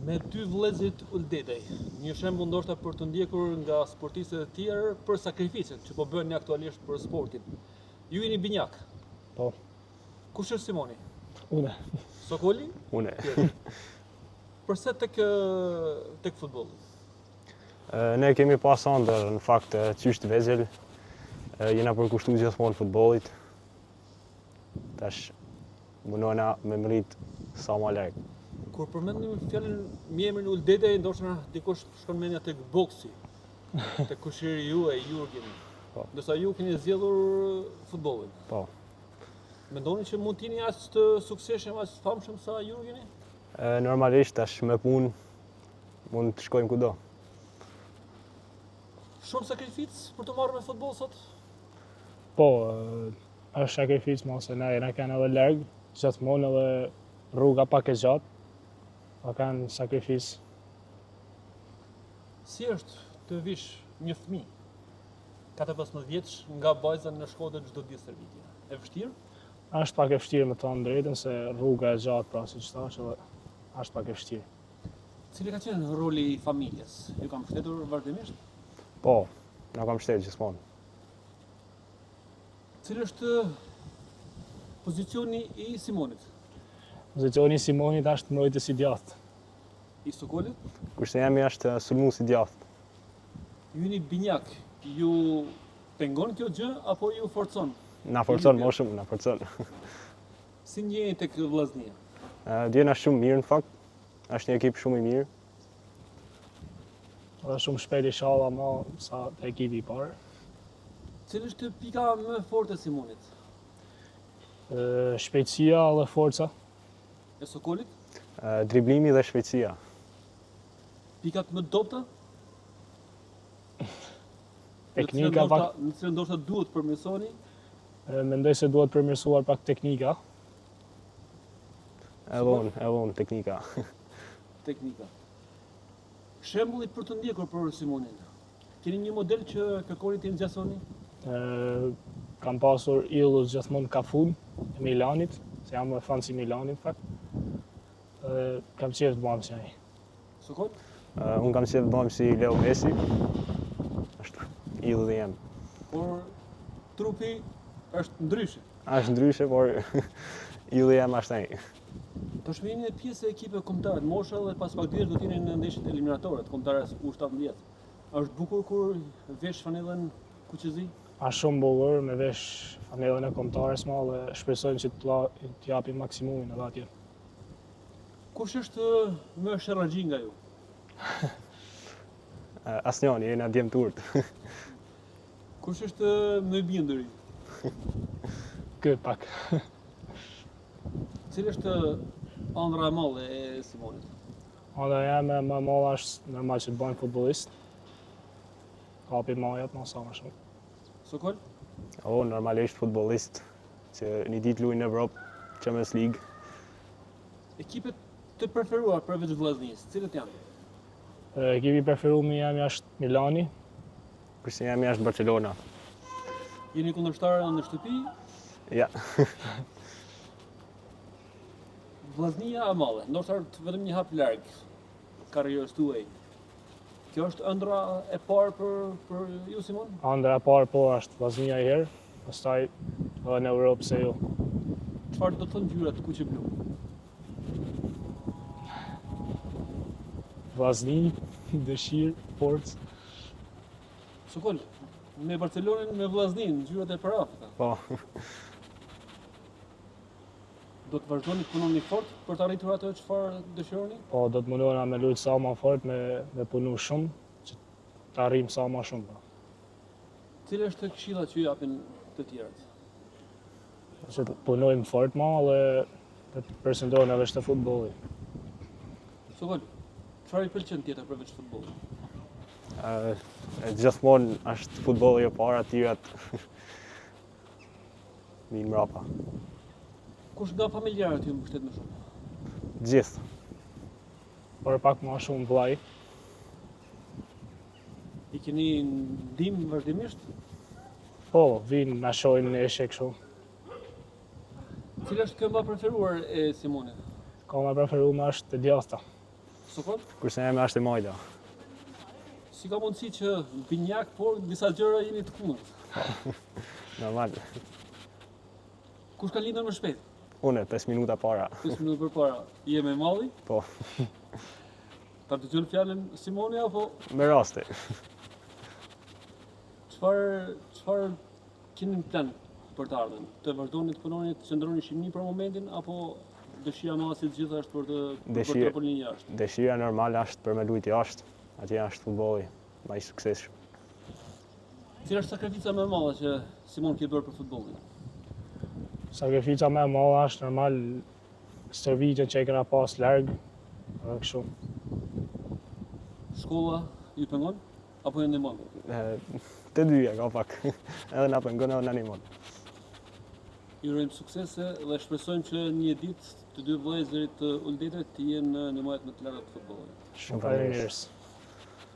Me dy vëllezërit Uldedej, një shembull ndoshta për të ndjekur nga sportistët e tjerë për sakrificën që po bëhen aktualisht për sportin. Ju jeni binjak. Po. Kush është Simoni? Une. Sokoli? Une. Përse tek futbolli? Ne kemi pas ëndër në fakt qysh të vegjël. Jena përkushtuar gjithmonë futbollit. Tash munona me mrit sa më lart. Kur përmendim fjalën emrin Uldedej, ndoshta dikush shkon mendja tek boksi, tek kushiri juaj, Jurgen. Po. Ndërsa ju keni zgjedhur futbollin. Po. Mendoni që mund t'jeni aq të suksesshëm, aq të famshëm sa Jurgeni? Normalisht tash me punë mund të shkojmë kudo. Shumë sakrificë për të marrë me futboll sot? Po, është sakrificë mos e na kanë edhe larg, gjithmonë edhe rruga pak e gjatë. Pa kanë sakrificë. Si është të vish një fëmijë 14 vjeç nga bajza në Shkodër çdo ditë stërvitje? E vështirë? Është pak e vështirë me të thënë drejtën se rruga e gjatë pra siç thash, edhe është pak e vështirë. Cili ka qenë roli i familjes? Ju kam mbështetur vazhdimisht? Po, na kam mbështetur gjithmonë. Cili është pozicioni i Simonit? Pozicioni i Simonit është mbrojtës i djathtë. I Sokolit? Kurse jemi është sulmues i djathtë. Ju jeni binjak, ju pengon kjo gjë apo ju forcon? Na forcon më shumë, na forcon. Si ndjeni tek vllaznia? Ndjena shumë mirë në fakt. Është një ekip shumë i mirë. Edhe shumë shpejt inshallah më sa te ekipi i parë. Cili është pika më e fortë e Simonit? Shpejtësia dhe forca. E Sokolit? Driblimi dhe shpejtësia. Pikat më dobta? Teknika pak. Në cilën ndoshta duhet përmirësoni? Mendoj se duhet përmirësuar pak teknika. Edhe unë teknika. Teknika. Shembulli për të ndjekur për Simonin. Keni një model që kërkoni të nxjasoni? Kam pasur idhull gjithmonë Kafun e Milanit, se jam fan si Milanit fakt. Kam qejf të bëhem si ai. Sokol? Unë kam qejf të bëhem si Leo Messi. Është idhulli jam. Por trupi është ndryshe. Është ndryshe, por idhulli jam është ai. Do shmejni një pjesë e ekipe kombëtare, mosha dhe pas pak ditësh do t'jeni në ndeshjet eliminatore të kombëtares U17. Është bukur kur vesh fanellën Kuqezi? Është shumë bukur me vesh fanellën e kombëtares më dhe shpresojmë që të japim maksimumin edhe atje. Kush është më sherraxhi nga ju? Asnjëri, jena djem turp. Kush është më i bindur? Ky pak. Cili është ëndra e madhe e Simonit? Ëndra jame më e madhe është normal që të bëjmë futbollist. Kapi majat më sa më shumë. Sokol? Normalisht futbollist që një ditë luajnë në Evropë, Champions League. Ekipet të preferuar përveç vllaznisë, cilët janë? Ekipi i preferuar jam është Milani. Kurse jam është Barcelona. Jeni kundërshtar në shtëpi? Ja. Vllaznia e madhe, ndoshta vetëm një hap larg karrierës tuaj. Kjo është ëndra e parë për ju Simon? Ëndra e parë po është vllaznia e herë, pastaj edhe në Europë se jo. Çfarë do të thonë ngjyrat kuqe blu? Vllazni, dëshirë, forcë. Sokol, me Barcelonën me vllaznin, ngjyrat e parafta. Po. Do të vazhdoni të punoni fort për të arritur ato çfarë dëshironi? Po, do të mundona me luajt sa më fort, me punu shumë, që të arrijmë sa më shumë. Cila është këshilla që ju japin të tjerët? Që të punojmë fort më dhe të përsendohen edhe të futbolli. Sokol, çfarë i pëlqen tjetër përveç futbollit? Gjithmonë është futbolli e parë, atyrat vinë mbrapa. Kush nga familjarët ju mbështet më shumë? Gjithë. Por pak më shumë vllai. I keni ndihmë vazhdimisht? Po, vinë na shohin në eshe kështu. Cila është këmba preferuar e Simonit? Këmba preferuar është e djathta. Sokol? Kurse eme është e majda. Si ka mundësi që binjak, por disa gjëra jeni të kundërt? Normal. Kush ka lindur më shpejt? Une, 5 minuta para. 5 minuta përpara. Je me malli? Po, Ta dëgjon fjalën Simoni apo me raste. çfarë keni plan për të ardhmen? Të vazhdoni të punoni, të qëndroni në Shqipëri për momentin apo dëshira më si të gjitha është për të polinë jashtë? Dëshira normale është për me luajt jashtë. Atje është futbolli më i suksesshëm. Cila është sakrifica më e madhe që Simon ke bërë për futbollin? Sakrifica më e madhe është normal stërvitjet që e kena pas larg, edhe kështu. Shkolla ju pengon apo ju ndihmon? Të dyja ka pak. Edhe na pengon edhe na ndihmon. Ju urojmë suksese dhe shpresojmë që një ditë të dy vëllezërit të Uldetit të jenë në majat më të larta të futbollit. Shumë faleminderit.